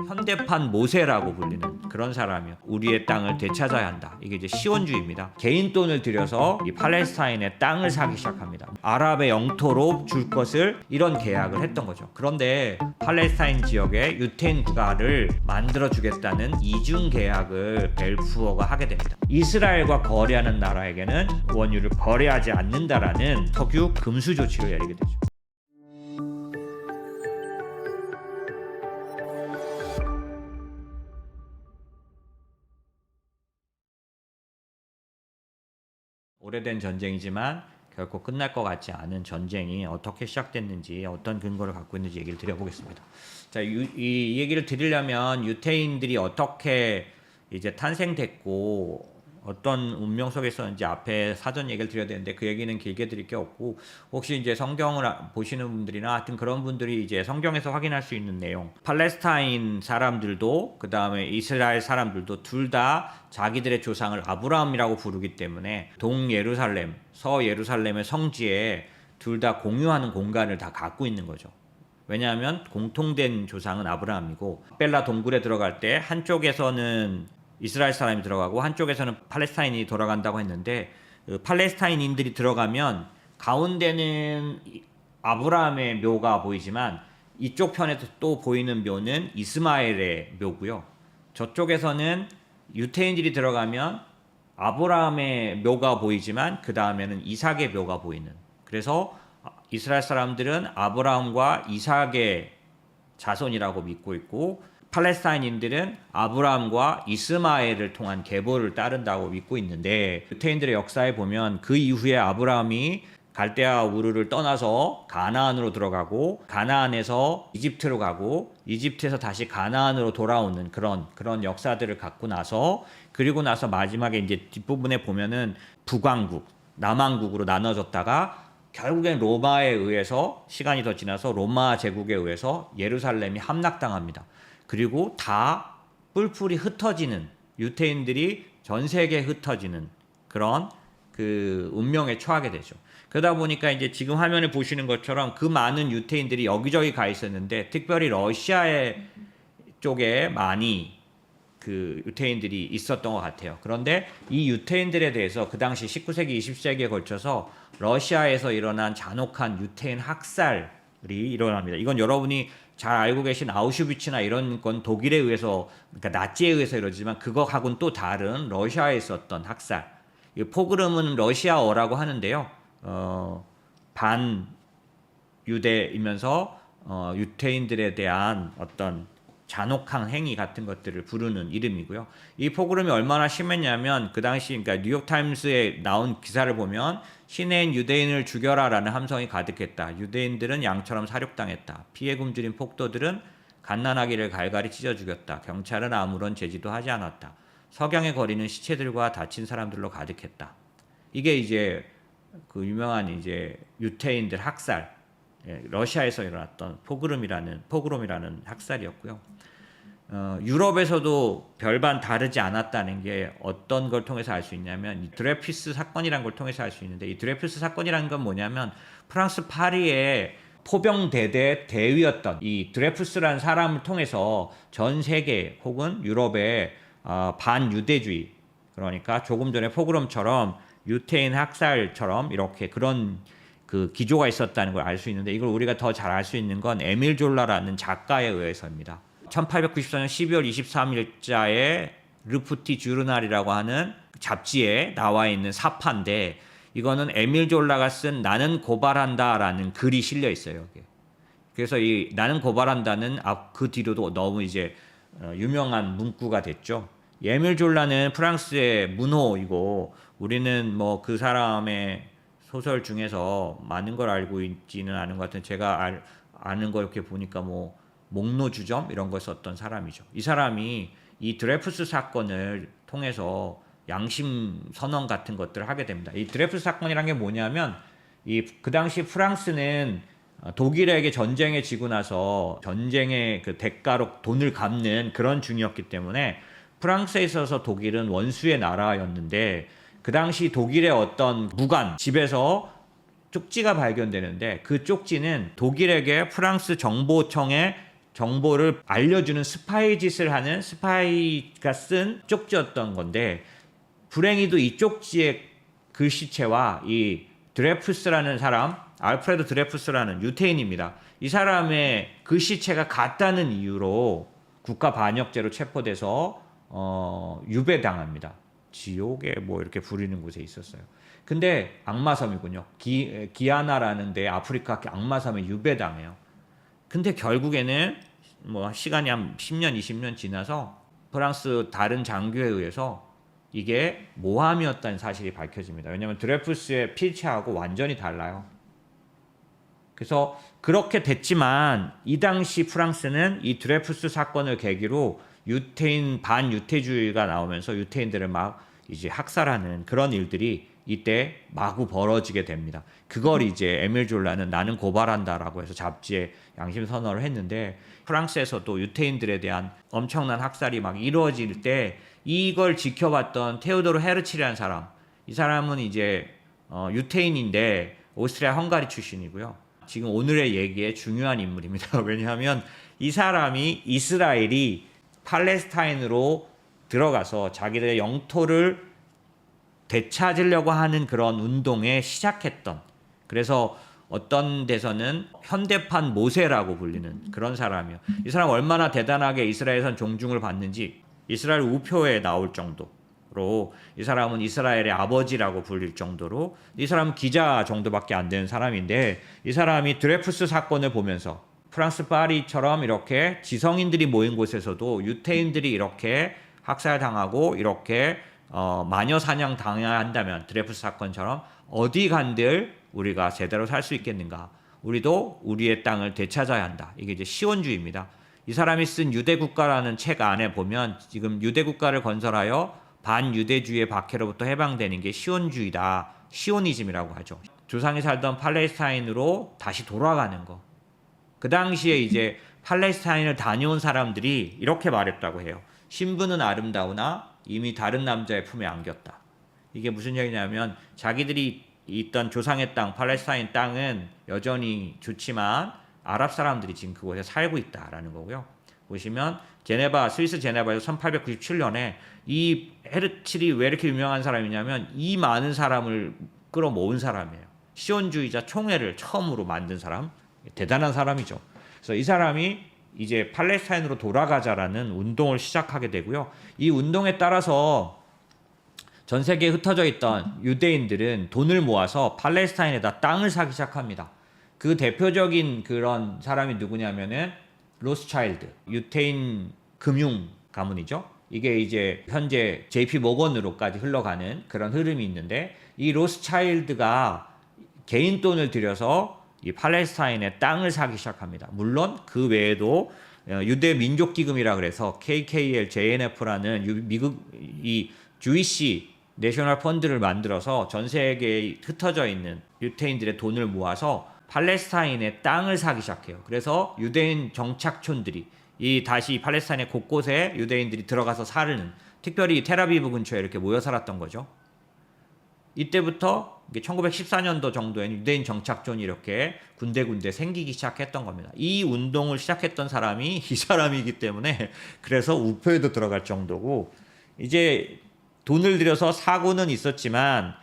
현대판 모세라고 불리는 그런 사람이요. 우리의 땅을 되찾아야 한다. 이게 이제 시온주의입니다. 개인 돈을 들여서 이 팔레스타인의 땅을 사기 시작합니다. 아랍의 영토로 줄 것을 이런 계약을 했던 거죠. 그런데 팔레스타인 지역에 유태인 국가를 만들어 주겠다는 이중 계약을 벨푸어가 하게 됩니다. 이스라엘과 거래하는 나라에게는 원유를 거래하지 않는다라는 석유 금수 조치를 내리게 되죠. 오래된 전쟁이지만 결코 끝날 것 같지 않은 전쟁이 어떻게 시작됐는지, 어떤 근거를 갖고 있는지 얘기를 드려보겠습니다. 자, 이 얘기를 드리려면 유태인들이 어떻게 이제 탄생됐고 어떤 운명 속에 있었는지 앞에 사전 얘기를 드려야 되는데 그 얘기는 길게 드릴 게 없고, 혹시 이제 성경을 보시는 분들이나 하여튼 그런 분들이 이제 성경에서 확인할 수 있는 내용, 팔레스타인 사람들도 그 다음에 이스라엘 사람들도 둘 다 자기들의 조상을 아브라함이라고 부르기 때문에 동예루살렘, 서예루살렘의 성지에 둘 다 공유하는 공간을 다 갖고 있는 거죠. 왜냐하면 공통된 조상은 아브라함이고, 벨라 동굴에 들어갈 때 한쪽에서는 이스라엘 사람이 들어가고 한쪽에서는 팔레스타인이 돌아간다고 했는데, 팔레스타인인들이 들어가면 가운데는 아브라함의 묘가 보이지만 이쪽 편에서 또 보이는 묘는 이스마엘의 묘고요. 저쪽에서는 유태인들이 들어가면 아브라함의 묘가 보이지만 그 다음에는 이삭의 묘가 보이는, 그래서 이스라엘 사람들은 아브라함과 이삭의 자손이라고 믿고 있고, 팔레스타인인들은 아브라함과 이스마엘을 통한 계보를 따른다고 믿고 있는데, 유태인들의 역사에 보면 그 이후에 아브라함이 갈대아 우르를 떠나서 가나안으로 들어가고, 가나안에서 이집트로 가고, 이집트에서 다시 가나안으로 돌아오는 그런 역사들을 갖고 나서, 그리고 나서 마지막에 이제 뒷부분에 보면은 북왕국, 남왕국으로 나눠졌다가 결국엔 로마에 의해서, 시간이 더 지나서 로마 제국에 의해서 예루살렘이 함락당합니다. 그리고 다 뿔뿔이 흩어지는, 유태인들이 전 세계에 흩어지는 그런 그 운명에 처하게 되죠. 그러다 보니까 이제 지금 화면에 보시는 것처럼 그 많은 유태인들이 여기저기 가 있었는데, 특별히 러시아의 쪽에 많이 그 유태인들이 있었던 것 같아요. 그런데 이 유태인들에 대해서 그 당시 19세기, 20세기에 걸쳐서 러시아에서 일어난 잔혹한 유태인 학살이 일어납니다. 이건 여러분이 잘 알고 계신 아우슈비츠나 이런 건 독일에 의해서, 그러니까 나치에 의해서 이러지만 그거하고는 또 다른 러시아에 있었던 학살. 이 포그름은 러시아어라고 하는데요. 반유대이면서 유태인들에 대한 어떤 잔혹한 행위 같은 것들을 부르는 이름이고요. 이 포그름이 얼마나 심했냐면, 그 당시, 그러니까 뉴욕타임스에 나온 기사를 보면 시내인 유대인을 죽여라라는 함성이 가득했다. 유대인들은 양처럼 사륙당했다. 피해 굶주린 폭도들은 갓난아기를 갈갈이 찢어 죽였다. 경찰은 아무런 제지도 하지 않았다. 석양의 거리는 시체들과 다친 사람들로 가득했다. 이게 이제 그 유명한 이제 유태인들 학살, 러시아에서 일어났던 포그롬이라는 학살이었고요. 유럽에서도 별반 다르지 않았다는 게 어떤 걸 통해서 알 수 있냐면, 이 드레피스 사건이라는 걸 통해서 알 수 있는데, 이 드레피스 사건이라는 건 뭐냐면, 프랑스 파리의 포병대대 대위였던 이 드레푸스라는 사람을 통해서 전 세계 혹은 유럽의 반유대주의, 그러니까 조금 전에 포그롬처럼 유태인 학살처럼 이렇게 그런 그 기조가 있었다는 걸 알 수 있는데, 이걸 우리가 더 잘 알 수 있는 건 에밀 졸라라는 작가에 의해서입니다. 1894년 12월 23일자에 르푸티 주르날이라고 하는 잡지에 나와 있는 사파인데, 이거는 에밀 졸라가 쓴 나는 고발한다라는 글이 실려 있어요. 여기. 그래서 이 나는 고발한다는 그 뒤로도 너무 이제 유명한 문구가 됐죠. 에밀 졸라는 프랑스의 문호이고, 우리는 뭐 그 사람의 소설 중에서 많은 걸 알고 있지는 않은 것 같은, 제가 아는 거 이렇게 보니까 뭐 목노주점 이런 거 썼던 사람이죠. 이 사람이 이 드레푸스 사건을 통해서 양심 선언 같은 것들을 하게 됩니다. 이 드레푸스 사건이란 게 뭐냐면, 그 당시 프랑스는 독일에게 전쟁에 지고 나서 전쟁의 그 대가로 돈을 갚는 그런 중이었기 때문에 프랑스에 있어서 독일은 원수의 나라였는데, 그 당시 독일의 어떤 무관 집에서 쪽지가 발견되는데, 그 쪽지는 독일에게 프랑스 정보청의 정보를 알려주는 스파이 짓을 하는 스파이가 쓴 쪽지였던 건데, 불행히도 이 쪽지의 글씨체와 이 드레푸스라는 사람, 알프레드 드레푸스라는 유태인입니다. 이 사람의 글씨체가 같다는 이유로 국가 반역죄로 체포돼서 유배당합니다. 지옥에 뭐 이렇게 부리는 곳에 있었어요. 근데 악마섬이군요. 기아나라는 데 아프리카 악마섬에 유배당해요. 근데 결국에는 뭐 시간이 한 10년, 20년 지나서 프랑스 다른 장교에 의해서 이게 모함이었다는 사실이 밝혀집니다. 왜냐하면 드레푸스의 필체하고 완전히 달라요. 그래서 그렇게 됐지만 이 당시 프랑스는 이 드레푸스 사건을 계기로 유태인 반유태주의가 나오면서 유태인들을 막 이제 학살하는 그런 일들이 이때 마구 벌어지게 됩니다. 그걸 이제 에밀 졸라는 나는 고발한다라고 해서 잡지에 양심 선언을 했는데, 프랑스에서도 유태인들에 대한 엄청난 학살이 막 이루어질 때 이걸 지켜봤던 테오도르 헤르츠라는 사람, 이 사람은 이제 유태인인데 오스트리아 헝가리 출신이고요. 지금 오늘의 얘기에 중요한 인물입니다. 왜냐하면 이 사람이 이스라엘이 팔레스타인으로 들어가서 자기들의 영토를 되찾으려고 하는 그런 운동에 시작했던, 그래서 어떤 데서는 현대판 모세라고 불리는 그런 사람이요. 이 사람 얼마나 대단하게 이스라엘에선 존중을 받는지 이스라엘 우표에 나올 정도로, 이 사람은 이스라엘의 아버지라고 불릴 정도로, 이 사람은 기자 정도밖에 안 되는 사람인데, 이 사람이 드레푸스 사건을 보면서 프랑스 파리처럼 이렇게 지성인들이 모인 곳에서도 유태인들이 이렇게 학살당하고 이렇게 마녀 사냥 당해야 한다면 드레푸스 사건처럼 어디 간들 우리가 제대로 살 수 있겠는가? 우리도 우리의 땅을 되찾아야 한다. 이게 이제 시온주의입니다. 이 사람이 쓴 유대국가라는 책 안에 보면 지금 유대국가를 건설하여 반유대주의의 박해로부터 해방되는 게 시온주의다. 시오니즘이라고 하죠. 조상이 살던 팔레스타인으로 다시 돌아가는 거. 그 당시에 이제 팔레스타인을 다녀온 사람들이 이렇게 말했다고 해요. 신부는 아름다우나 이미 다른 남자의 품에 안겼다. 이게 무슨 얘기냐면 자기들이 있던 조상의 땅, 팔레스타인 땅은 여전히 좋지만 아랍 사람들이 지금 그곳에 살고 있다라는 거고요. 보시면 제네바, 스위스 제네바에서 1897년에 이 헤르츠리 왜 이렇게 유명한 사람이냐면 이 많은 사람을 끌어모은 사람이에요. 시온주의자 총회를 처음으로 만든 사람, 대단한 사람이죠. 그래서 이 사람이 이제 팔레스타인으로 돌아가자라는 운동을 시작하게 되고요. 이 운동에 따라서 전 세계에 흩어져 있던 유대인들은 돈을 모아서 팔레스타인에다 땅을 사기 시작합니다. 그 대표적인 그런 사람이 누구냐면은 로스차일드, 유태인 금융 가문이죠. 이게 이제 현재 JP 모건으로까지 흘러가는 그런 흐름이 있는데, 이 로스차일드가 개인 돈을 들여서 이 팔레스타인의 땅을 사기 시작합니다. 물론 그 외에도 유대 민족 기금이라 그래서 KKL, JNF라는 미국 이 주이시 내셔널 펀드를 만들어서 전 세계에 흩어져 있는 유태인들의 돈을 모아서 팔레스타인의 땅을 사기 시작해요. 그래서 유대인 정착촌들이 이 다시 팔레스타인의 곳곳에 유대인들이 들어가서 살는, 특별히 텔아비브 근처에 이렇게 모여 살았던 거죠. 이때부터 1914년도 정도에는 유대인 정착촌이 이렇게 군데군데 생기기 시작했던 겁니다. 이 운동을 시작했던 사람이 이 사람이기 때문에 그래서 우표에도 들어갈 정도고, 이제 돈을 들여서 사고는 있었지만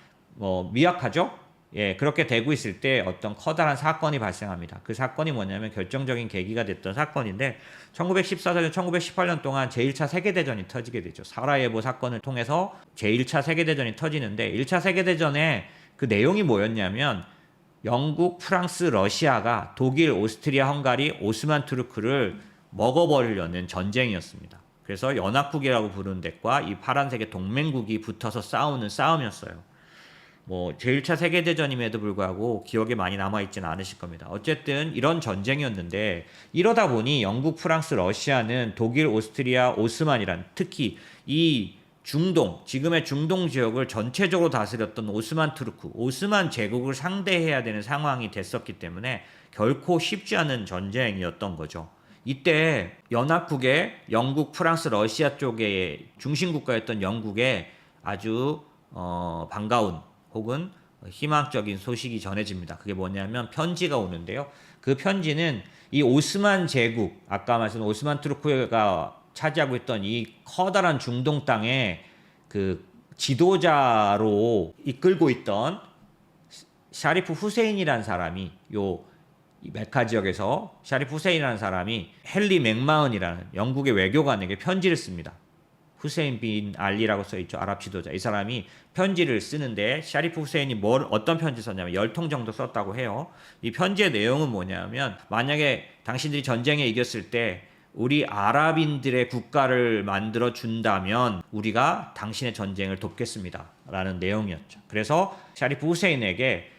미약하죠. 예, 그렇게 되고 있을 때 어떤 커다란 사건이 발생합니다. 그 사건이 뭐냐면 결정적인 계기가 됐던 사건인데, 1914년, 1918년 동안 제1차 세계대전이 터지게 되죠. 사라예보 사건을 통해서 제1차 세계대전이 터지는데, 1차 세계대전에 그 내용이 뭐였냐면 영국, 프랑스, 러시아가 독일, 오스트리아, 헝가리, 오스만 투르크를 먹어버리려는 전쟁이었습니다. 그래서 연합국이라고 부르는 데과 이 파란색의 동맹국이 붙어서 싸우는 싸움이었어요. 제1차 세계대전임에도 불구하고 기억에 많이 남아있지는 않으실 겁니다. 어쨌든 이런 전쟁이었는데, 이러다 보니 영국, 프랑스, 러시아는 독일, 오스트리아, 오스만이란, 특히 이 중동, 지금의 중동 지역을 전체적으로 다스렸던 오스만 투르크, 오스만 제국을 상대해야 되는 상황이 됐었기 때문에 결코 쉽지 않은 전쟁이었던 거죠. 이때 연합국의 영국, 프랑스, 러시아 쪽의 중심국가였던 영국에 아주 반가운 혹은 희망적인 소식이 전해집니다. 그게 뭐냐면 편지가 오는데요. 그 편지는 이 오스만 제국, 아까 말씀드린 오스만 투르크가 차지하고 있던 이 커다란 중동 땅의 그 지도자로 이끌고 있던 샤리프 후세인이라는 사람이 요 메카 지역에서 샤리프 후세인이라는 사람이 헨리 맥마흔이라는 영국의 외교관에게 편지를 씁니다. 후세인 빈 알리라고 써있죠. 아랍 지도자. 이 사람이 편지를 쓰는데 샤리프 후세인이 어떤 편지 썼냐면 10통 정도 썼다고 해요. 이 편지의 내용은 뭐냐면 만약에 당신들이 전쟁에 이겼을 때 우리 아랍인들의 국가를 만들어 준다면 우리가 당신의 전쟁을 돕겠습니다. 라는 내용이었죠. 그래서 샤리프 후세인에게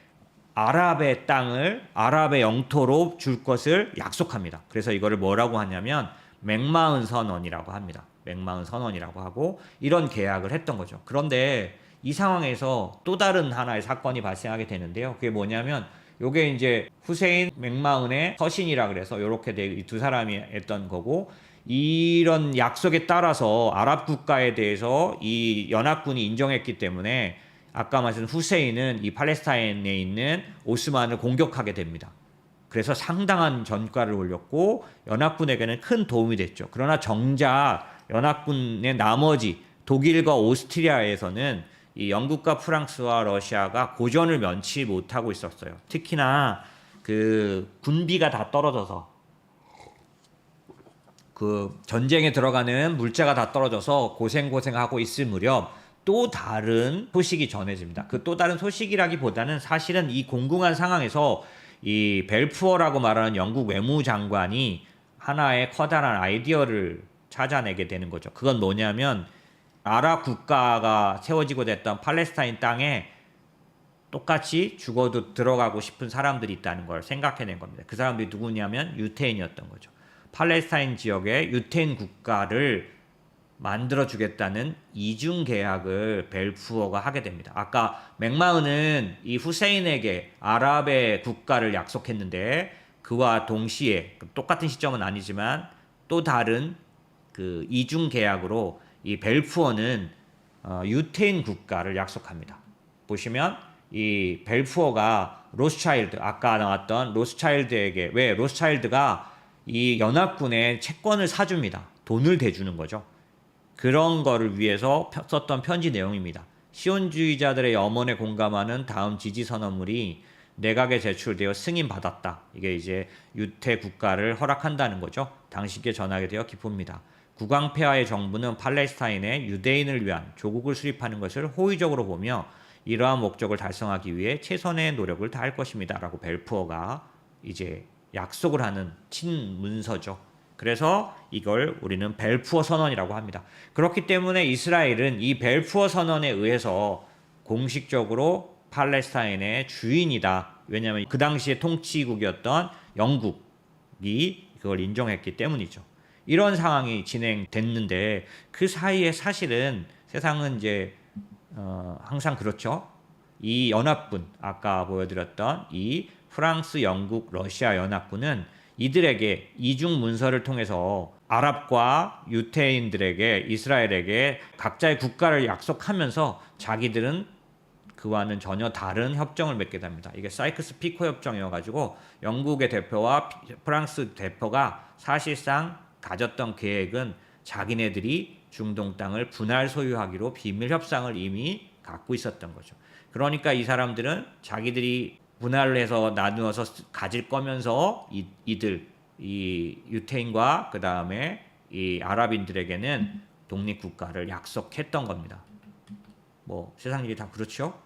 아랍의 땅을 아랍의 영토로 줄 것을 약속합니다. 그래서 이거를 뭐라고 하냐면 맥마흔 선언이라고 합니다. 맥마흔 선언이라고 하고 이런 계약을 했던 거죠. 그런데 이 상황에서 또 다른 하나의 사건이 발생하게 되는데요. 그게 뭐냐면 요게 이제 후세인 맥마흔의 서신이라 그래서 요렇게 이 두 사람이 했던 거고 이런 약속에 따라서 아랍 국가에 대해서 이 연합군이 인정했기 때문에 아까 말씀 후세인은 이 팔레스타인에 있는 오스만을 공격하게 됩니다. 그래서 상당한 전과를 올렸고 연합군에게는 큰 도움이 됐죠. 그러나 정작 연합군의 나머지 독일과 오스트리아에서는 이 영국과 프랑스와 러시아가 고전을 면치 못하고 있었어요. 특히나 그 군비가 다 떨어져서 그 전쟁에 들어가는 물자가 다 떨어져서 고생하고 있을 무렵 또 다른 소식이 전해집니다. 그 또 다른 소식이라기보다는 사실은 이 공공한 상황에서 이 벨푸어라고 말하는 영국 외무장관이 하나의 커다란 아이디어를 찾아내게 되는 거죠. 그건 뭐냐면 아랍 국가가 세워지고 됐던 팔레스타인 땅에 똑같이 죽어도 들어가고 싶은 사람들이 있다는 걸 생각해낸 겁니다. 그 사람들이 누구냐면 유태인이었던 거죠. 팔레스타인 지역에 유태인 국가를 만들어주겠다는 이중 계약을 벨푸어가 하게 됩니다. 아까 맥마흔은 이 후세인에게 아랍의 국가를 약속했는데 그와 동시에 똑같은 시점은 아니지만 또 다른 그 이중 계약으로 이 벨푸어는 유태인 국가를 약속합니다. 보시면 이 벨푸어가 로스차일드, 아까 나왔던 로스차일드에게, 왜 로스차일드가 이 연합군의 채권을 사줍니다. 돈을 대주는 거죠. 그런 거를 위해서 썼던 편지 내용입니다. 시온주의자들의 염원에 공감하는 다음 지지 선언물이 내각에 제출되어 승인받았다. 이게 이제 유태 국가를 허락한다는 거죠. 당신께 전하게 되어 기쁩니다. 국왕폐하의 정부는 팔레스타인의 유대인을 위한 조국을 수립하는 것을 호의적으로 보며 이러한 목적을 달성하기 위해 최선의 노력을 다할 것입니다. 라고 벨푸어가 이제 약속을 하는 친문서죠. 그래서 이걸 우리는 벨푸어 선언이라고 합니다. 그렇기 때문에 이스라엘은 이 벨푸어 선언에 의해서 공식적으로 팔레스타인의 주인이다. 왜냐하면 그 당시에 통치국이었던 영국이 그걸 인정했기 때문이죠. 이런 상황이 진행됐는데 그 사이에 사실은 세상은 이제 항상 그렇죠. 이 연합군, 아까 보여드렸던 이 프랑스, 영국, 러시아 연합군은 이들에게 이중 문서를 통해서 아랍과 유태인들에게 이스라엘에게 각자의 국가를 약속하면서 자기들은 그와는 전혀 다른 협정을 맺게 됩니다. 이게 사이크스 피코 협정이어가지고 영국의 대표와 프랑스 대표가 사실상 가졌던 계획은 자기네들이 중동 땅을 분할 소유하기로 비밀 협상을 이미 갖고 있었던 거죠. 그러니까 이 사람들은 자기들이 분할을 해서 나누어서 가질 거면서 이 유태인과 그 다음에 이 아랍인들에게는 독립국가를 약속했던 겁니다. 뭐 세상 일이 다 그렇죠.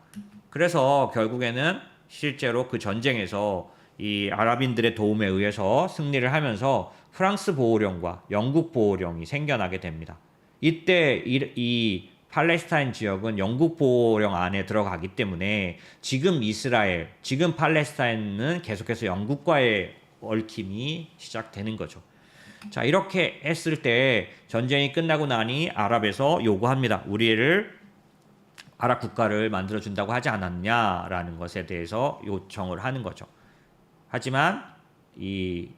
그래서 결국에는 실제로 그 전쟁에서 이 아랍인들의 도움에 의해서 승리를 하면서 프랑스 보호령과 영국 보호령이 생겨나게 됩니다. 이때 이 팔레스타인 지역은 영국 보호령 안에 들어가기 때문에 지금 이스라엘, 지금 팔레스타인은 계속해서 영국과의 얽힘이 시작되는 거죠. 자, 이렇게 했을 때 전쟁이 끝나고 나니 아랍에서 요구합니다. 우리를 아랍 국가를 만들어준다고 하지 않았냐라는 것에 대해서 요청을 하는 거죠. 하지만 이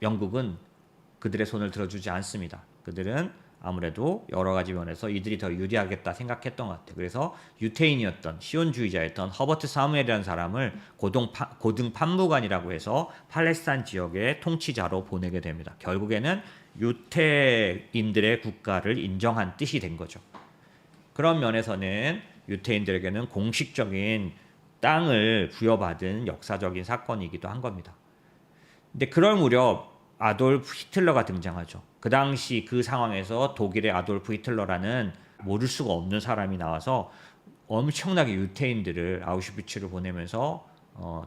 영국은 그들의 손을 들어주지 않습니다. 그들은 아무래도 여러 가지 면에서 이들이 더 유리하겠다 생각했던 것 같아요. 그래서 유태인이었던 시온주의자였던 허버트 사무엘이라는 사람을 고등 판무관이라고 해서 팔레스타인 지역의 통치자로 보내게 됩니다. 결국에는 유태인들의 국가를 인정한 뜻이 된 거죠. 그런 면에서는 유태인들에게는 공식적인 땅을 부여받은 역사적인 사건이기도 한 겁니다. 근데 그럴 무렵 아돌프 히틀러가 등장하죠. 그 당시 그 상황에서 독일의 아돌프 히틀러라는 모를 수가 없는 사람이 나와서 엄청나게 유태인들을 아우슈비츠로 보내면서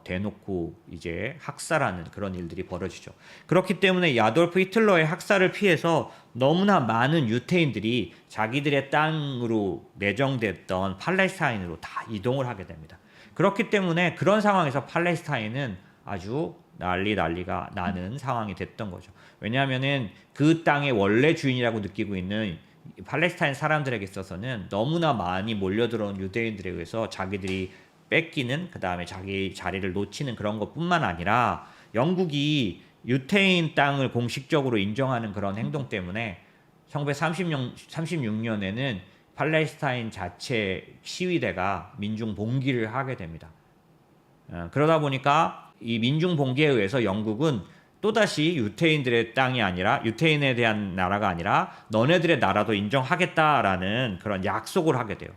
대놓고 이제 학살하는 그런 일들이 벌어지죠. 그렇기 때문에 이 아돌프 히틀러의 학살을 피해서 너무나 많은 유태인들이 자기들의 땅으로 내정됐던 팔레스타인으로 다 이동을 하게 됩니다. 그렇기 때문에 그런 상황에서 팔레스타인은 아주 난리가 나는 상황이 됐던 거죠. 왜냐하면은 그 땅의 원래 주인이라고 느끼고 있는 팔레스타인 사람들에게 있어서는 너무나 많이 몰려들어온 유대인들에 의해서 자기들이 뺏기는, 그 다음에 자기 자리를 놓치는 그런 것뿐만 아니라 영국이 유태인 땅을 공식적으로 인정하는 그런 행동 때문에 1936년에는 팔레스타인 자체 시위대가 민중 봉기를 하게 됩니다. 그러다 보니까 이 민중 봉기에 의해서 영국은 또다시 유태인들의 땅이 아니라, 유태인에 대한 나라가 아니라 너네들의 나라도 인정하겠다라는 그런 약속을 하게 돼요.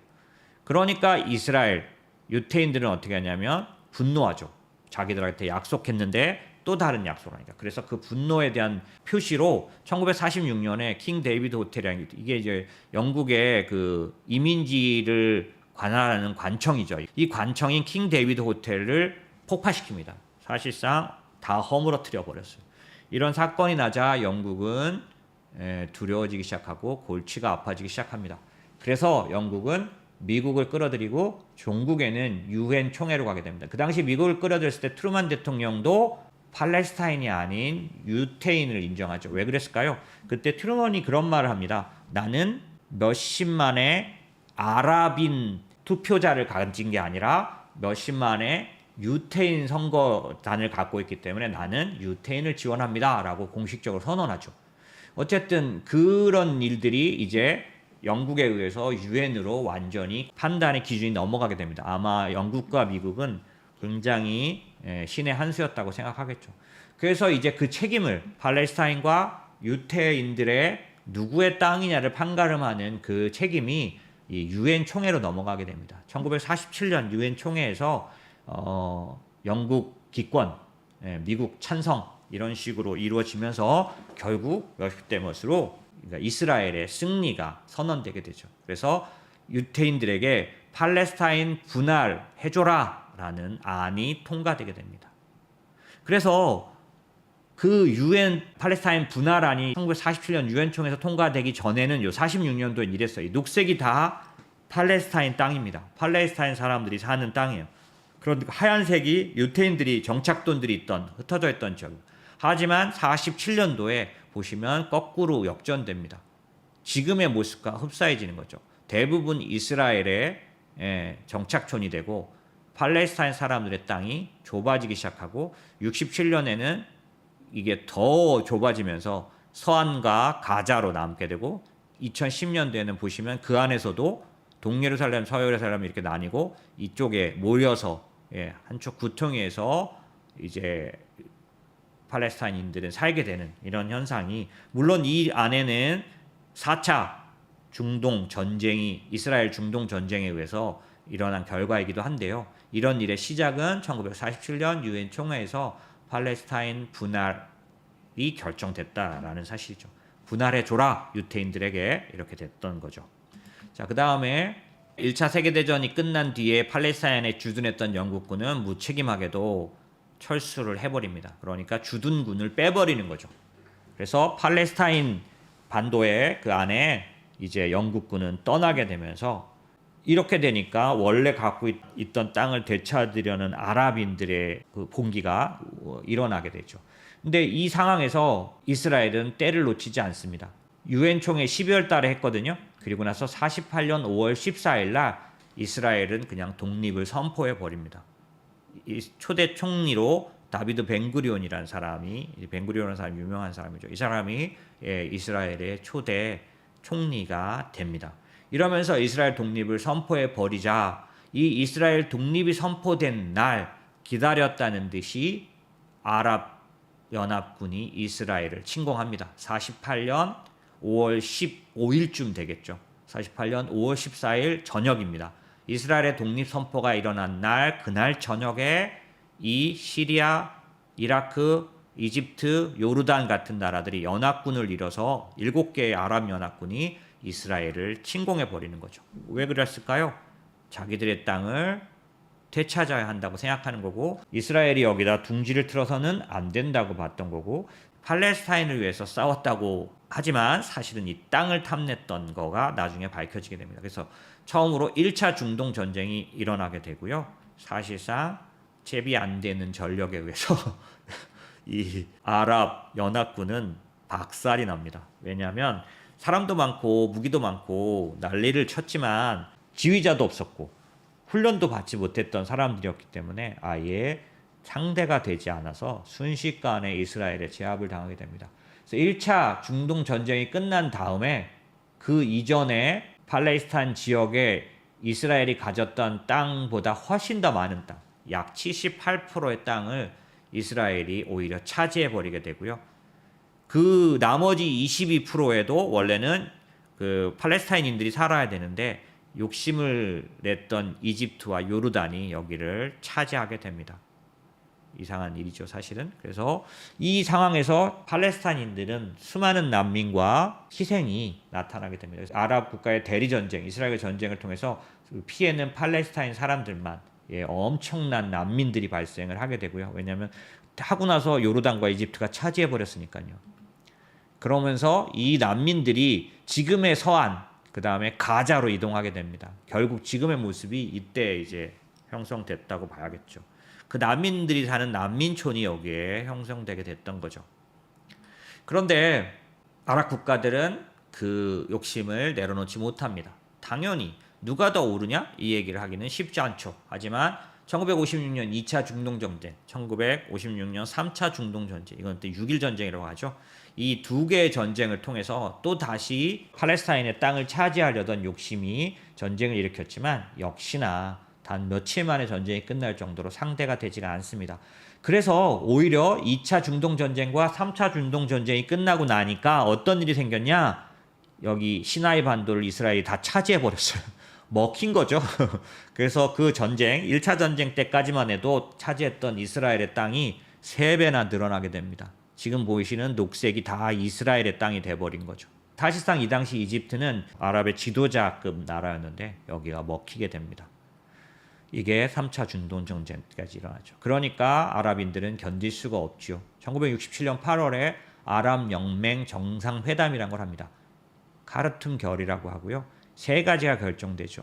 그러니까 이스라엘 유태인들은 어떻게 하냐면 분노하죠. 자기들한테 약속했는데 또 다른 약속을 하니까. 그래서 그 분노에 대한 표시로 1946년에 킹 데이비드 호텔이라는, 이게 이제 영국의 그 이민지를 관할하는 관청이죠. 이 관청인 킹 데이비드 호텔을 폭파시킵니다. 사실상 다 허물어뜨려 버렸어요. 이런 사건이 나자 영국은 두려워지기 시작하고 골치가 아파지기 시작합니다. 그래서 영국은 미국을 끌어들이고 종국에는 유엔 총회로 가게 됩니다. 그 당시 미국을 끌어들였을 때 트루만 대통령도 팔레스타인이 아닌 유태인을 인정하죠. 왜 그랬을까요? 그때 트루먼이 그런 말을 합니다. 나는 몇십만의 아랍인 투표자를 가진 게 아니라 몇십만의 유태인 선거단을 갖고 있기 때문에 나는 유태인을 지원합니다 라고 공식적으로 선언하죠. 어쨌든 그런 일들이 이제 영국에 의해서 유엔으로 완전히 판단의 기준이 넘어가게 됩니다. 아마 영국과 미국은 굉장히 신의 한 수였다고 생각하겠죠. 그래서 이제 그 책임을 팔레스타인과 유태인들의 누구의 땅이냐를 판가름하는 그 책임이 이 유엔 총회로 넘어가게 됩니다. 1947년 유엔 총회에서 영국 기권, 미국 찬성 이런 식으로 이루어지면서 결국 몇십 대 몇으로 그러니까 이스라엘의 승리가 선언되게 되죠. 그래서 유태인들에게 팔레스타인 분할해줘라 라는 안이 통과되게 됩니다. 그래서 그 유엔 팔레스타인 분할안이 1947년 유엔 총회에서 통과되기 전에는 요 46년도엔 이랬어요. 녹색이 다 팔레스타인 땅입니다. 팔레스타인 사람들이 사는 땅이에요. 그런 하얀색이 유태인들이 정착돈들이 있던, 흩어져 있던 지역. 하지만 47년도에 보시면 거꾸로 역전됩니다. 지금의 모습과 흡사해지는 거죠. 대부분 이스라엘의 정착촌이 되고 팔레스타인 사람들의 땅이 좁아지기 시작하고 67년에는 이게 더 좁아지면서 서안과 가자로 남게 되고 2010년도에는 보시면 그 안에서도 동예루살렘, 서예루살렘 이렇게 나뉘고 이쪽에 모여서 한쪽 구덩이에서 이제 팔레스타인인들은 살게 되는 이런 현상이, 물론 이 안에는 4차 중동 전쟁이, 이스라엘 중동 전쟁에 의해서 일어난 결과이기도 한데요. 이런 일의 시작은 1947년 유엔 총회에서 팔레스타인 분할이 결정됐다라는 사실이죠. 분할해줘라 유태인들에게, 이렇게 됐던 거죠. 자, 그 다음에 1차 세계대전이 끝난 뒤에 팔레스타인에 주둔했던 영국군은 무책임하게도 철수를 해버립니다. 그러니까 주둔군을 빼버리는 거죠. 그래서 팔레스타인 반도의 그 안에 이제 영국군은 떠나게 되면서, 이렇게 되니까 원래 갖고 있던 땅을 되찾으려는 아랍인들의 그 봉기가 일어나게 되죠. 근데 이 상황에서 이스라엘은 때를 놓치지 않습니다. 유엔 총회 12월 달에 했거든요. 그리고 나서 48년 5월 14일 날 이스라엘은 그냥 독립을 선포해 버립니다. 이 초대 총리로 다비드 벤구리온이라는 사람이, 벤구리온이라는 사람이 유명한 사람이죠. 이 사람이 이스라엘의 초대 총리가 됩니다. 이러면서 이스라엘 독립을 선포해 버리자 이 이스라엘 독립이 선포된 날 기다렸다는 듯이 아랍 연합군이 이스라엘을 침공합니다. 48년 5월 15일쯤 되겠죠. 48년 5월 14일 저녁입니다. 이스라엘의 독립 선포가 일어난 날 그날 저녁에 이 시리아, 이라크, 이집트, 요르단 같은 나라들이 연합군을 이뤄서 7개의 아랍 연합군이 이스라엘을 침공해 버리는 거죠. 왜 그랬을까요? 자기들의 땅을 되찾아야 한다고 생각하는 거고 이스라엘이 여기다 둥지를 틀어서는 안 된다고 봤던 거고 팔레스타인을 위해서 싸웠다고 하지만 사실은 이 땅을 탐냈던 거가 나중에 밝혀지게 됩니다. 그래서 처음으로 1차 중동 전쟁이 일어나게 되고요. 사실상 제비 안 되는 전력에 의해서 이 아랍 연합군은 박살이 납니다. 왜냐하면 사람도 많고 무기도 많고 난리를 쳤지만 지휘자도 없었고 훈련도 받지 못했던 사람들이었기 때문에 아예 상대가 되지 않아서 순식간에 이스라엘의 제압을 당하게 됩니다. 그래서 1차 중동 전쟁이 끝난 다음에 그 이전에 팔레스타인 지역에 이스라엘이 가졌던 땅보다 훨씬 더 많은 땅, 약 78%의 땅을 이스라엘이 오히려 차지해버리게 되고요. 그 나머지 22%에도 원래는 그 팔레스타인인들이 살아야 되는데 욕심을 냈던 이집트와 요르단이 여기를 차지하게 됩니다. 이상한 일이죠, 사실은. 그래서 이 상황에서 팔레스타인인들은 수많은 난민과 희생이 나타나게 됩니다. 그래서 아랍 국가의 대리 전쟁, 이스라엘 전쟁을 통해서 피해는 팔레스타인 사람들만 엄청난 난민들이 발생을 하게 되고요. 왜냐하면 하고 나서 요르단과 이집트가 차지해 버렸으니까요. 그러면서 이 난민들이 지금의 서안, 그 다음에 가자로 이동하게 됩니다. 결국 지금의 모습이 이때 이제 형성됐다고 봐야겠죠. 그 난민들이 사는 난민촌이 여기에 형성되게 됐던 거죠. 그런데 아랍 국가들은 그 욕심을 내려놓지 못합니다. 당연히 누가 더 오르냐? 이 얘기를 하기는 쉽지 않죠. 하지만 1956년 2차 중동전쟁, 1956년 3차 중동전쟁, 이건 또 6.1 전쟁이라고 하죠. 이 두 개의 전쟁을 통해서 또 다시 팔레스타인의 땅을 차지하려던 욕심이 전쟁을 일으켰지만 역시나 단 며칠 만에 전쟁이 끝날 정도로 상대가 되지가 않습니다. 그래서 오히려 2차 중동전쟁과 3차 중동전쟁이 끝나고 나니까 어떤 일이 생겼냐? 여기 시나이 반도를 이스라엘이 다 차지해버렸어요. 먹힌 거죠. 그래서 그 전쟁, 1차 전쟁 때까지만 해도 차지했던 이스라엘의 땅이 3배나 늘어나게 됩니다. 지금 보이시는 녹색이 다 이스라엘의 땅이 돼버린 거죠. 사실상 이 당시 이집트는 아랍의 지도자급 나라였는데 여기가 먹히게 됩니다. 이게 3차 중동전쟁까지 일어나죠. 그러니까 아랍인들은 견딜 수가 없죠. 1967년 8월에 아랍연맹 정상회담이란 걸 합니다. 카르툼 결의라고 하고요. 3가지가 결정되죠.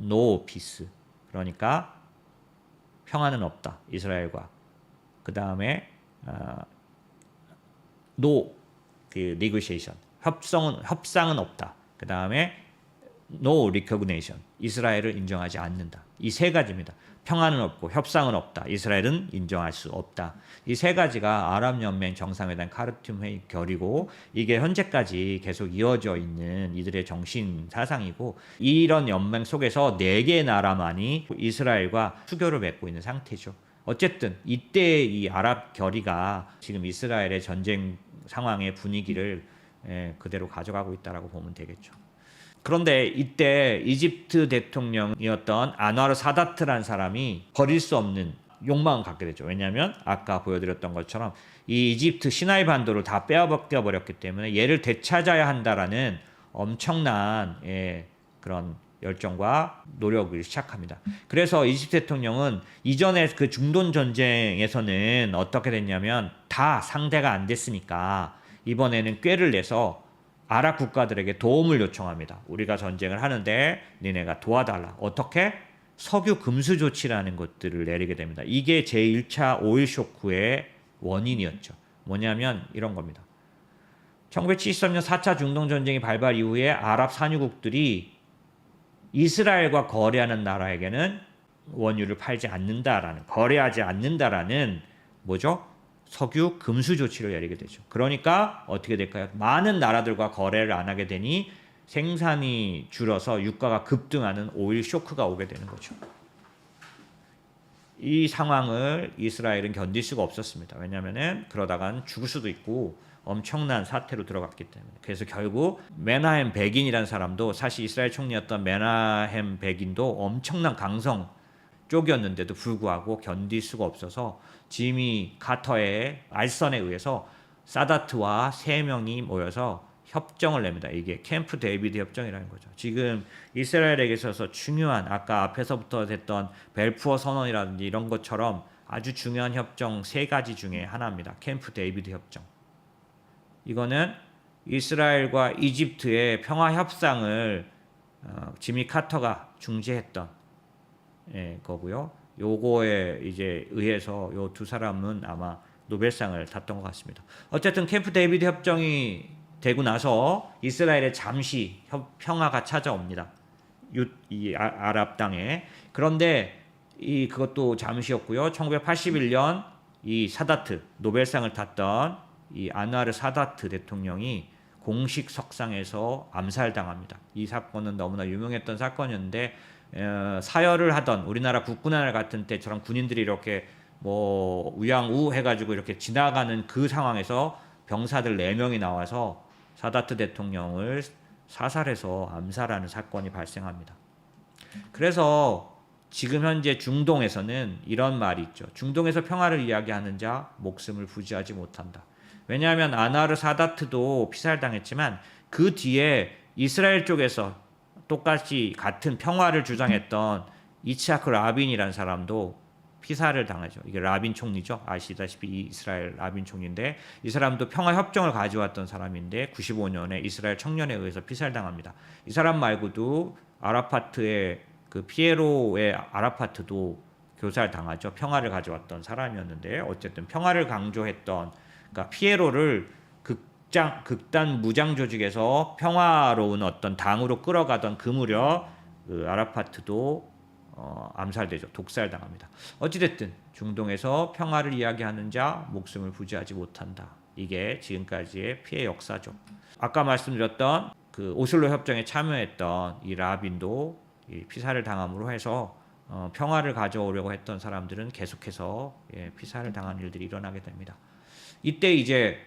No peace. 그러니까 평화는 없다. 이스라엘과. 그 다음에 No negotiation. 협상은 없다. 그 다음에 No recognition. 이스라엘을 인정하지 않는다. 이 3가지입니다. 평화는 없고 협상은 없다. 이스라엘은 인정할 수 없다. 이 3가지가 아랍연맹 정상회담 카르툼 회의 결이고 이게 현재까지 계속 이어져 있는 이들의 정신 사상이고 이런 연맹 속에서 4개의 나라만이 이스라엘과 수교를 맺고 있는 상태죠. 어쨌든 이때 이 아랍 결의가 지금 이스라엘의 전쟁 상황의 분위기를 그대로 가져가고 있다라고 보면 되겠죠. 그런데 이때 이집트 대통령이었던 안와르 사다트라는 사람이 버릴 수 없는 욕망을 갖게 되죠. 왜냐하면 아까 보여드렸던 것처럼 이 이집트 시나이 반도를 다 빼앗겨 버렸기 때문에 얘를 되찾아야 한다라는 엄청난 그런 열정과 노력을 시작합니다. 그래서 이집트 대통령은 이전에 그 중동 전쟁에서는 어떻게 됐냐면 다 상대가 안 됐으니까 이번에는 꾀를 내서 아랍 국가들에게 도움을 요청합니다. 우리가 전쟁을 하는데 니네가 도와달라. 어떻게? 석유 금수 조치라는 것들을 내리게 됩니다. 이게 제1차 오일 쇼크의 원인이었죠. 뭐냐면 이런 겁니다. 1973년 4차 중동 전쟁이 발발 이후에 아랍 산유국들이 이스라엘과 거래하는 나라에게는 원유를 팔지 않는다라는, 거래하지 않는다라는 뭐죠? 석유 금수 조치를 내리게 되죠. 그러니까 어떻게 될까요? 많은 나라들과 거래를 안 하게 되니 생산이 줄어서 유가가 급등하는 오일 쇼크가 오게 되는 거죠. 이 상황을 이스라엘은 견딜 수가 없었습니다. 왜냐하면 그러다간 죽을 수도 있고 엄청난 사태로 들어갔기 때문에. 그래서 결국 메나헴 베긴이라는 사람도 사실 이스라엘 총리였던 메나헴 베긴도 엄청난 강성 쪽이었는데도 불구하고 견딜 수가 없어서 지미 카터의 알선에 의해서 사다트와 3명이 모여서 협정을 냅니다. 이게 캠프 데이비드 협정이라는 거죠. 지금 이스라엘에게 있어서 중요한 아까 앞에서부터 됐던 벨푸어 선언이라든지 이런 것처럼 아주 중요한 협정 3가지 중에 하나입니다. 캠프 데이비드 협정. 이거는 이스라엘과 이집트의 평화 협상을 지미 카터가 중재했던 거고요. 요거에 이제 의해서 요 두 사람은 아마 노벨상을 탔던 것 같습니다. 어쨌든 캠프 데이비드 협정이 되고 나서 이스라엘에 잠시 평화가 찾아옵니다. 이 아랍 땅에. 그런데 그것도 잠시였고요. 1981년 이 사다트 노벨상을 탔던 이 안와르 사다트 대통령이 공식 석상에서 암살당합니다. 이 사건은 너무나 유명했던 사건이었는데 사열을 하던 우리나라 국군날 같은 때처럼 군인들이 이렇게 뭐 우양우 해가지고 이렇게 지나가는 그 상황에서 병사들 4명이 나와서 사다트 대통령을 사살해서 암살하는 사건이 발생합니다. 그래서 지금 현재 중동에서는 이런 말이 있죠. 중동에서 평화를 이야기하는 자 목숨을 부지하지 못한다. 왜냐하면 아나르 사다트도 피살당했지만 그 뒤에 이스라엘 쪽에서 똑같이 같은 평화를 주장했던 이츠하크 라빈이라는 사람도 피살을 당하죠. 이게 라빈 총리죠. 아시다시피 이스라엘 라빈 총리인데 이 사람도 평화 협정을 가져왔던 사람인데 95년에 이스라엘 청년에 의해서 피살당합니다. 이 사람 말고도 아라파트의 그 피에로의 아라파트도 교살당하죠. 평화를 가져왔던 사람이었는데 어쨌든 평화를 강조했던 그러니까 피에로를 극단 무장 조직에서 평화로운 어떤 당으로 끌어가던 그 무렵 그 아라파트도 암살되죠. 독살당합니다. 어찌됐든 중동에서 평화를 이야기하는 자 목숨을 부지하지 못한다. 이게 지금까지의 피해 역사죠. 아까 말씀드렸던 그 오슬로 협정에 참여했던 이 라빈도 이 피살을 당함으로 해서 평화를 가져오려고 했던 사람들은 계속해서 피살을 당한 일들이 일어나게 됩니다. 이때 이제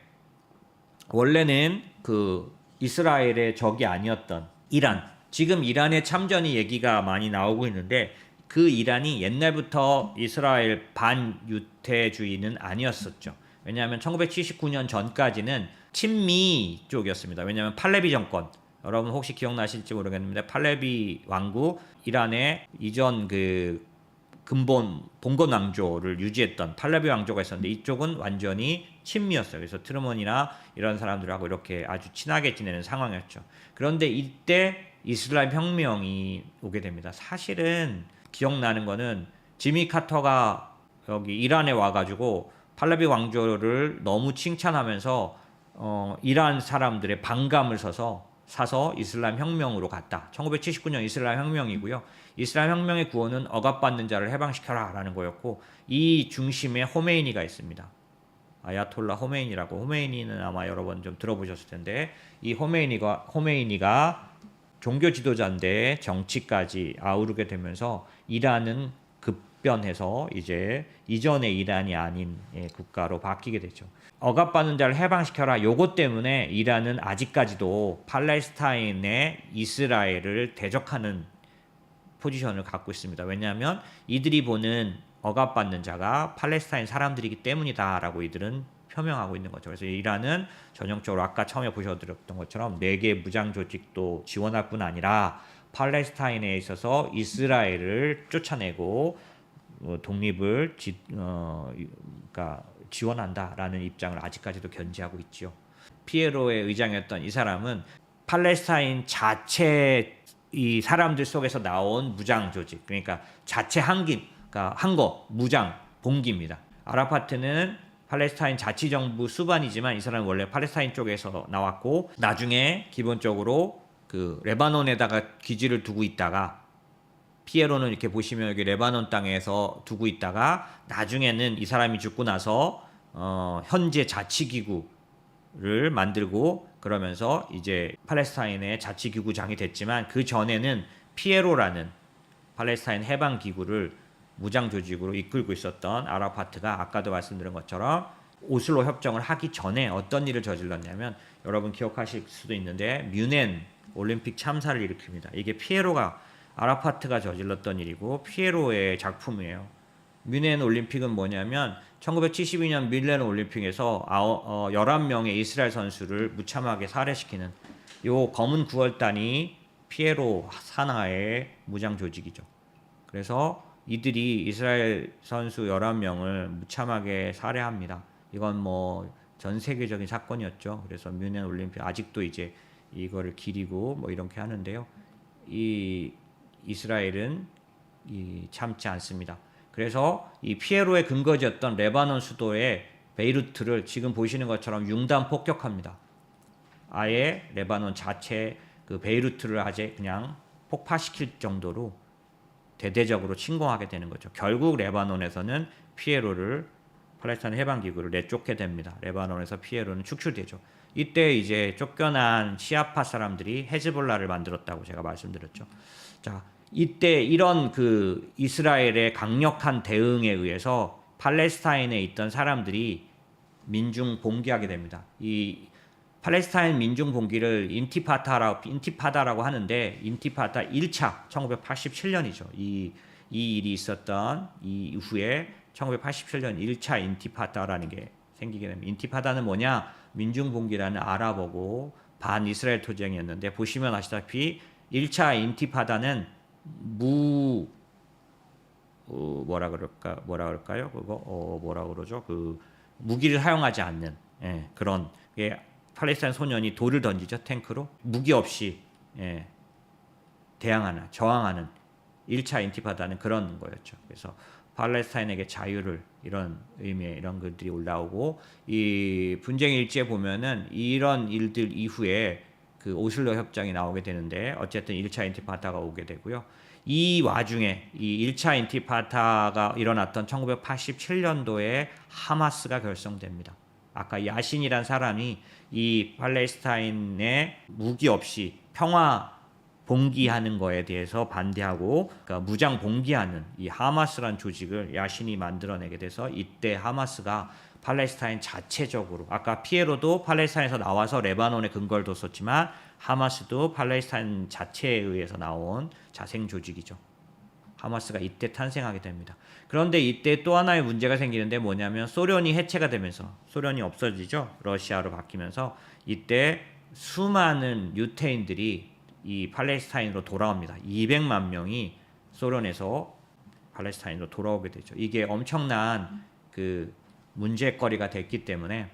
원래는 그 이스라엘의 적이 아니었던 이란, 지금 이란의 참전이 얘기가 많이 나오고 있는데 그 이란이 옛날부터 이스라엘 반유태주의는 아니었었죠. 왜냐하면 1979년 전까지는 친미 쪽이었습니다. 왜냐하면 팔레비 정권, 여러분 혹시 기억나실지 모르겠는데 팔레비 왕국, 이란의 이전 그 근본 봉건 왕조를 유지했던 팔레비 왕조가 있었는데 이쪽은 완전히 친미였어요. 그래서 트루먼이나 이런 사람들하고 이렇게 아주 친하게 지내는 상황이었죠. 그런데 이때 이슬람 혁명이 오게 됩니다. 사실은 기억나는 거는 지미 카터가 여기 이란에 와가지고 팔레비 왕조를 너무 칭찬하면서 이란 사람들의 반감을 사서 이슬람 혁명으로 갔다. 1979년 이슬람 혁명이고요. 이슬람 혁명의 구호는 억압받는 자를 해방시켜라 라는 거였고 이 중심에 호메이니가 있습니다. 아야톨라 호메이니라고. 호메이니는 아마 여러 번 좀 들어보셨을 텐데 이 호메이니가 종교 지도자인데 정치까지 아우르게 되면서 이란은 급변해서 이제 이전의 이란이 아닌 국가로 바뀌게 되죠. 억압받는 자를 해방시켜라. 요것 때문에 이란은 아직까지도 팔레스타인의 이스라엘을 대적하는 포지션을 갖고 있습니다. 왜냐하면 이들이 보는 억압받는 자가 팔레스타인 사람들이기 때문이다라고 이들은 표명하고 있는 거죠. 그래서 이란은 전형적으로 아까 처음에 보셔드렸던 것처럼 4개 무장 조직도 지원할 뿐 아니라 팔레스타인에 있어서 이스라엘을 쫓아내고 독립을 그러니까 지원한다라는 입장을 아직까지도 견지하고 있죠. 피에로의 의장이었던 이 사람은 팔레스타인 자체 이 사람들 속에서 나온 무장 조직, 그러니까 자체 한거 무장 봉기입니다. 아라파트는 팔레스타인 자치정부 수반이지만 이 사람은 원래 팔레스타인 쪽에서 나왔고 나중에 기본적으로 그 레바논에다가 기지를 두고 있다가 피에로는 이렇게 보시면 여기 레바논 땅에서 두고 있다가 나중에는 이 사람이 죽고 나서 현재 자치기구를 만들고 그러면서 이제 팔레스타인의 자치기구장이 됐지만 그 전에는 피에로라는 팔레스타인 해방 기구를 무장 조직으로 이끌고 있었던 아라파트가 아까도 말씀드린 것처럼 오슬로 협정을 하기 전에 어떤 일을 저질렀냐면 여러분 기억하실 수도 있는데 뮌헨 올림픽 참사를 일으킵니다. 이게 피에로가 아라파트가 저질렀던 일이고 피에로의 작품이에요. 뮌헨 올림픽은 뭐냐면 1972년 뮌헨 올림픽에서 11명의 이스라엘 선수를 무참하게 살해시키는 요 검은 9월단이 피에로 산하의 무장 조직이죠. 그래서 이들이 이스라엘 선수 11명을 무참하게 살해합니다. 이건 뭐 전 세계적인 사건이었죠. 그래서 뮌헨 올림픽 아직도 이제 이거를 기리고 뭐 이렇게 하는데요. 이 이스라엘은 참지 않습니다. 그래서 이 피에로의 근거지였던 레바논 수도의 베이루트를 지금 보시는 것처럼 융단 폭격합니다. 아예 레바논 자체 그 베이루트를 아예 그냥 폭파시킬 정도로 대대적으로 침공하게 되는 거죠. 결국 레바논에서는 피에로를 팔레스타인 해방기구를 내쫓게 됩니다. 레바논에서 피에로는 축출되죠. 이때 이제 쫓겨난 시아파 사람들이 헤즈볼라를 만들었다고 제가 말씀드렸죠. 자, 이때 이런 그 이스라엘의 강력한 대응에 의해서 팔레스타인에 있던 사람들이 민중 봉기하게 됩니다. 이 팔레스타인 민중 봉기를 인티파다라고 하는데 인티파다 1차 1987년이죠. 이 일이 있었던 이후에 1987년 1차 인티파다라는 게 생기게 됩니다. 인티파다는 뭐냐? 민중 봉기라는 아랍어고 반 이스라엘 투쟁이었는데 보시면 아시다시피 1차 인티파다는 뭐라 그럴까요? 그거 뭐라 그러죠? 그 무기를 사용하지 않는 그런 팔레스타인 소년이 돌을 던지죠. 탱크로 무기 없이 대항하는 저항하는 1차 인티파다는 그런 거였죠. 그래서 팔레스타인에게 자유를 이런 의미의 이런 글들이 올라오고 이 분쟁 일지에 보면은 이런 일들 이후에 그 오슬로 협정이 나오게 되는데 어쨌든 1차 인티파다가 오게 되고요. 이 와중에 이 1차 인티파다가 일어났던 1987년도에 하마스가 결성됩니다. 아까 야신이란 사람이 이 팔레스타인에 무기 없이 평화 봉기하는 거에 대해서 반대하고 그러니까 무장 봉기하는 이 하마스란 조직을 야신이 만들어내게 돼서 이때 하마스가 팔레스타인 자체적으로 아까 피에로도 팔레스타인에서 나와서 레바논에 근거를 뒀었지만 하마스도 팔레스타인 자체에 의해서 나온 자생 조직이죠. 하마스가 이때 탄생하게 됩니다. 그런데 이때 또 하나의 문제가 생기는데 뭐냐면 소련이 해체가 되면서 소련이 없어지죠. 러시아로 바뀌면서 이때 수많은 유태인들이 이 팔레스타인으로 돌아옵니다. 200만 명이 소련에서 팔레스타인으로 돌아오게 되죠. 이게 엄청난 그 문제거리가 됐기 때문에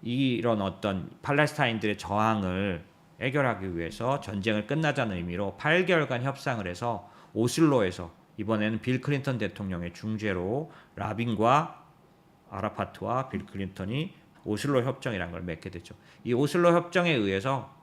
이런 어떤 팔레스타인들의 저항을 해결하기 위해서 전쟁을 끝나자는 의미로 8개월간 협상을 해서 오슬로에서 이번에는 빌 클린턴 대통령의 중재로 라빈과 아라파트와 빌 클린턴이 오슬로 협정이라는 걸 맺게 되죠. 이 오슬로 협정에 의해서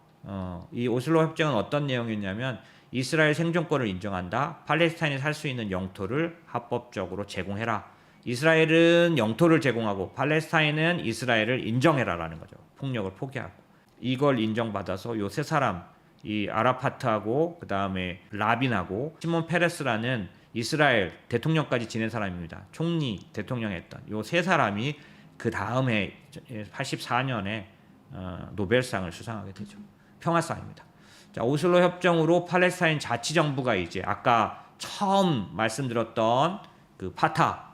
이 오슬로 협정은 어떤 내용이었냐면 이스라엘 생존권을 인정한다. 팔레스타인이 살 수 있는 영토를 합법적으로 제공해라. 이스라엘은 영토를 제공하고 팔레스타인은 이스라엘을 인정해라라는 거죠. 폭력을 포기하고. 이걸 인정받아서 요 세 사람 이 아라파트하고 그다음에 라빈하고 시몬 페레스라는 이스라엘 대통령까지 지낸 사람입니다. 총리 대통령 했던 요 세 사람이 그 다음에 84년에 노벨상을 수상하게 되죠. 평화상입니다. 자, 오슬로 협정으로 팔레스타인 자치정부가 이제 아까 처음 말씀드렸던 그 파타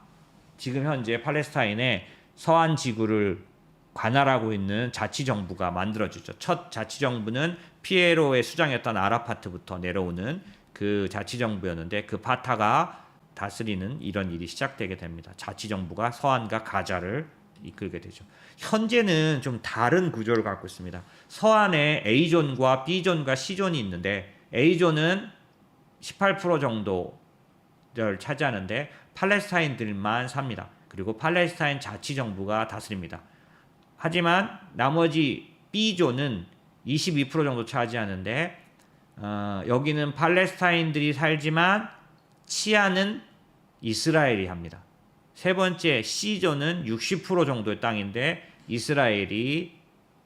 지금 현재 팔레스타인의 서한 지구를 관할하고 있는 자치정부가 만들어지죠. 첫 자치정부는 피에로의 수장이었던 아라파트부터 내려오는 그 자치정부였는데 그 파타가 다스리는 이런 일이 시작되게 됩니다. 자치정부가 서한과 가자를 이끌게 되죠. 현재는 좀 다른 구조를 갖고 있습니다. 서안에 A존과 B존과 C존이 있는데 A존은 18% 정도를 차지하는데 팔레스타인들만 삽니다. 그리고 팔레스타인 자치정부가 다스립니다. 하지만 나머지 B존은 22% 정도 차지하는데 여기는 팔레스타인들이 살지만 치안은 이스라엘이 합니다. 세 번째 C존은 60% 정도의 땅인데 이스라엘이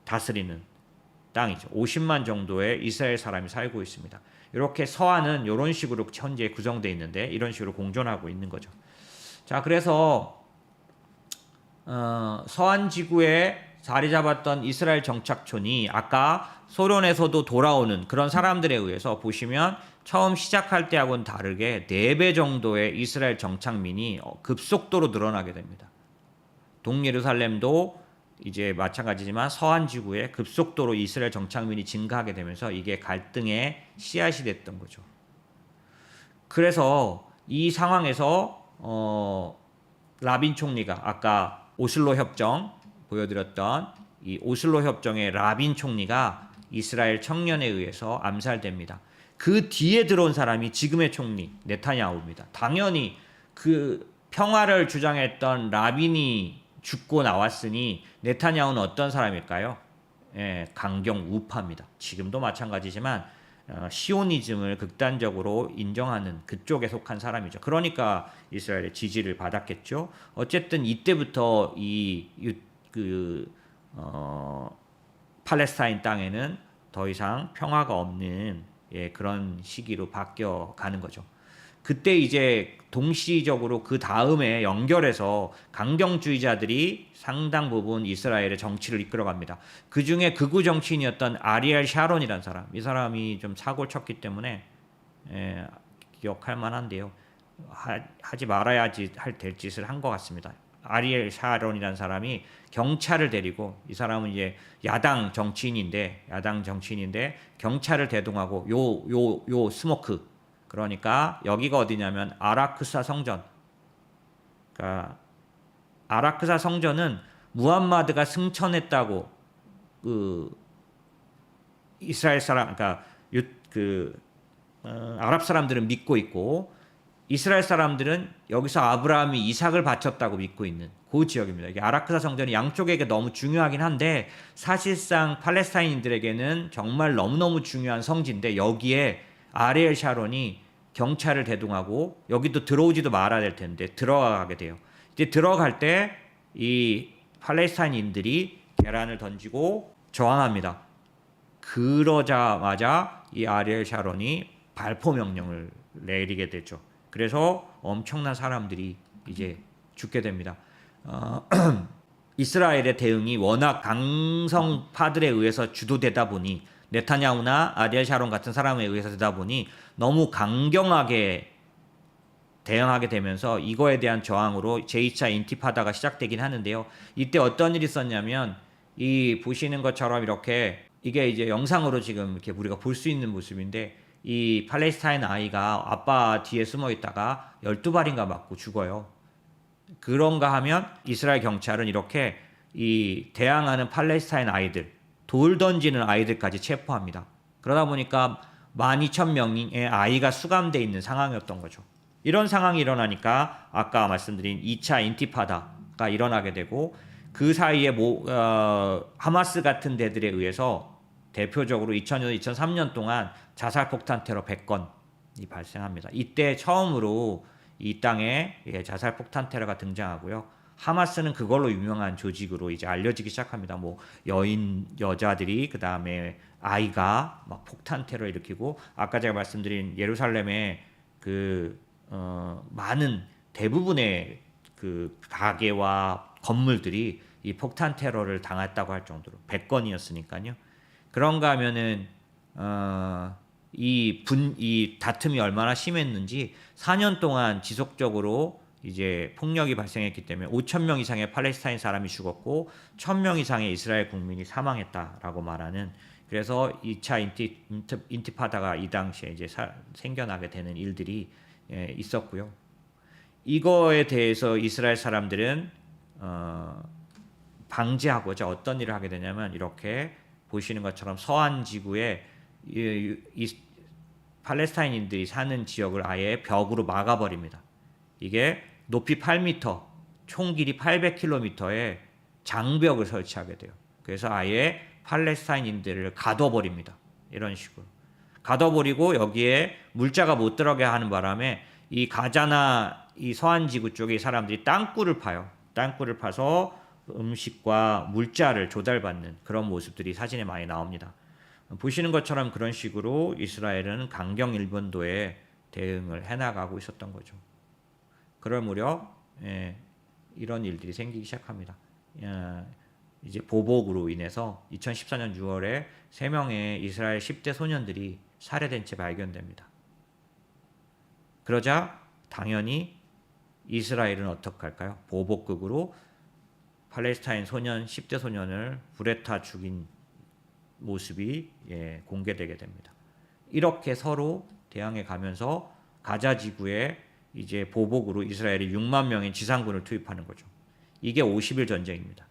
다스리는 땅이죠. 50만 정도의 이스라엘 사람이 살고 있습니다. 이렇게 서안은 이런 식으로 현재 구성되어 있는데 이런 식으로 공존하고 있는 거죠. 자, 그래서 서안 지구에 자리 잡았던 이스라엘 정착촌이 아까 소련에서도 돌아오는 그런 사람들에 의해서 보시면 처음 시작할 때하고는 다르게 4배 정도의 이스라엘 정착민이 급속도로 늘어나게 됩니다. 동예루살렘도 이제 마찬가지지만 서안 지구에 급속도로 이스라엘 정착민이 증가하게 되면서 이게 갈등의 씨앗이 됐던 거죠. 그래서 이 상황에서 라빈 총리가 아까 오슬로 협정 보여드렸던 이 오슬로 협정의 라빈 총리가 이스라엘 청년에 의해서 암살됩니다. 그 뒤에 들어온 사람이 지금의 총리 네타냐후입니다. 당연히 그 평화를 주장했던 라빈이 죽고 나왔으니 네타냐후는 어떤 사람일까요? 강경 우파입니다. 지금도 마찬가지지만 시오니즘을 극단적으로 인정하는 그쪽에 속한 사람이죠. 그러니까 이스라엘의 지지를 받았겠죠. 어쨌든 이때부터 팔레스타인 땅에는 더 이상 평화가 없는 그런 시기로 바뀌어 가는 거죠. 그때 이제 동시적으로 그 다음에 연결해서 강경주의자들이 상당 부분 이스라엘의 정치를 이끌어갑니다. 그 중에 극우 정치인이었던 아리엘 샤론이라는 사람, 이 사람이 좀 사고를 쳤기 때문에 기억할 만한데요. 하지 말아야지 될 짓을 한 것 같습니다. 아리엘 샤론이라는 사람이 경찰을 데리고, 이 사람은 이제 야당 정치인인데 경찰을 대동하고 요 스모크, 그러니까 여기가 어디냐면 아라크사 성전. 그러니까 아라크사 성전은 무함마드가 승천했다고 이스라엘 사람, 그러니까 아랍 사람들은 믿고 있고, 이스라엘 사람들은 여기서 아브라함이 이삭을 바쳤다고 믿고 있는 그 지역입니다. 이게 아라크사 성전이 양쪽에게 너무 중요하긴 한데 사실상 팔레스타인인들에게는 정말 너무너무 중요한 성지인데, 여기에 아리엘 샤론이 경찰을 대동하고 여기도 들어오지도 말아야 될 텐데 들어가게 돼요. 이제 들어갈 때 이 팔레스타인인들이 계란을 던지고 저항합니다. 그러자마자 이 아리엘 샤론이 발포 명령을 내리게 되죠. 그래서 엄청난 사람들이 이제 죽게 됩니다. 이스라엘의 대응이 워낙 강성파들에 의해서 주도되다 보니, 네타냐후나 아리엘 샤론 같은 사람에 의해서 되다 보니 너무 강경하게 대응하게 되면서 이거에 대한 저항으로 제2차 인티파다가 시작되긴 하는데요. 이때 어떤 일이 있었냐면, 이 보시는 것처럼 이렇게 이게 이제 영상으로 지금 이렇게 우리가 볼 수 있는 모습인데, 이 팔레스타인 아이가 아빠 뒤에 숨어 있다가 12발인가 맞고 죽어요. 그런가 하면 이스라엘 경찰은 이렇게 이 대항하는 팔레스타인 아이들, 돌 던지는 아이들까지 체포합니다. 그러다 보니까 12,000명의 아이가 수감되어 있는 상황이었던 거죠. 이런 상황이 일어나니까 아까 말씀드린 2차 인티파다가 일어나게 되고, 그 사이에 하마스 같은 데들에 의해서 대표적으로 2000년, 2003년 동안 자살폭탄 테러 100건이 발생합니다. 이때 처음으로 이 땅에 자살폭탄 테러가 등장하고요. 하마스는 그걸로 유명한 조직으로 이제 알려지기 시작합니다. 뭐 여자들이, 그 다음에 아이가 막 폭탄 테러 일으키고, 아까 제가 말씀드린 예루살렘의 많은 대부분의 그 가게와 건물들이 이 폭탄 테러를 당했다고 할 정도로 100건이었으니까요. 그런가 하면은 이 다툼이 얼마나 심했는지 4년 동안 지속적으로 이제 폭력이 발생했기 때문에 5,000명 이상의 팔레스타인 사람이 죽었고 1,000명 이상의 이스라엘 국민이 사망했다라고 말하는, 그래서 2차 인티파다가 이 당시에 이제 생겨나게 되는 일들이 있었고요. 이거에 대해서 이스라엘 사람들은 방지하고자 어떤 일을 하게 되냐면, 이렇게 보시는 것처럼 서안 지구에 이 팔레스타인인들이 사는 지역을 아예 벽으로 막아버립니다. 이게 높이 8m, 총 길이 800km의 장벽을 설치하게 돼요. 그래서 아예 팔레스타인인들을 가둬버립니다. 이런 식으로 가둬버리고 여기에 물자가 못 들어가게 하는 바람에 이 가자나 이 서안 지구 쪽의 사람들이 땅굴을 파요. 땅굴을 파서 음식과 물자를 조달받는 그런 모습들이 사진에 많이 나옵니다. 보시는 것처럼 그런 식으로 이스라엘은 강경 일본도에 대응을 해나가고 있었던 거죠. 그럴 무렵 이런 일들이 생기기 시작합니다. 이제 보복으로 인해서 2014년 6월에 3명의 이스라엘 10대 소년들이 살해된 채 발견됩니다. 그러자 당연히 이스라엘은 어떻게 할까요? 보복극으로 팔레스타인 소년 10대 소년을 불에 타 죽인 모습이 공개되게 됩니다. 이렇게 서로 대항해 가면서 가자 지구에 이제 보복으로 이스라엘이 6만 명의 지상군을 투입하는 거죠. 이게 50일 전쟁입니다.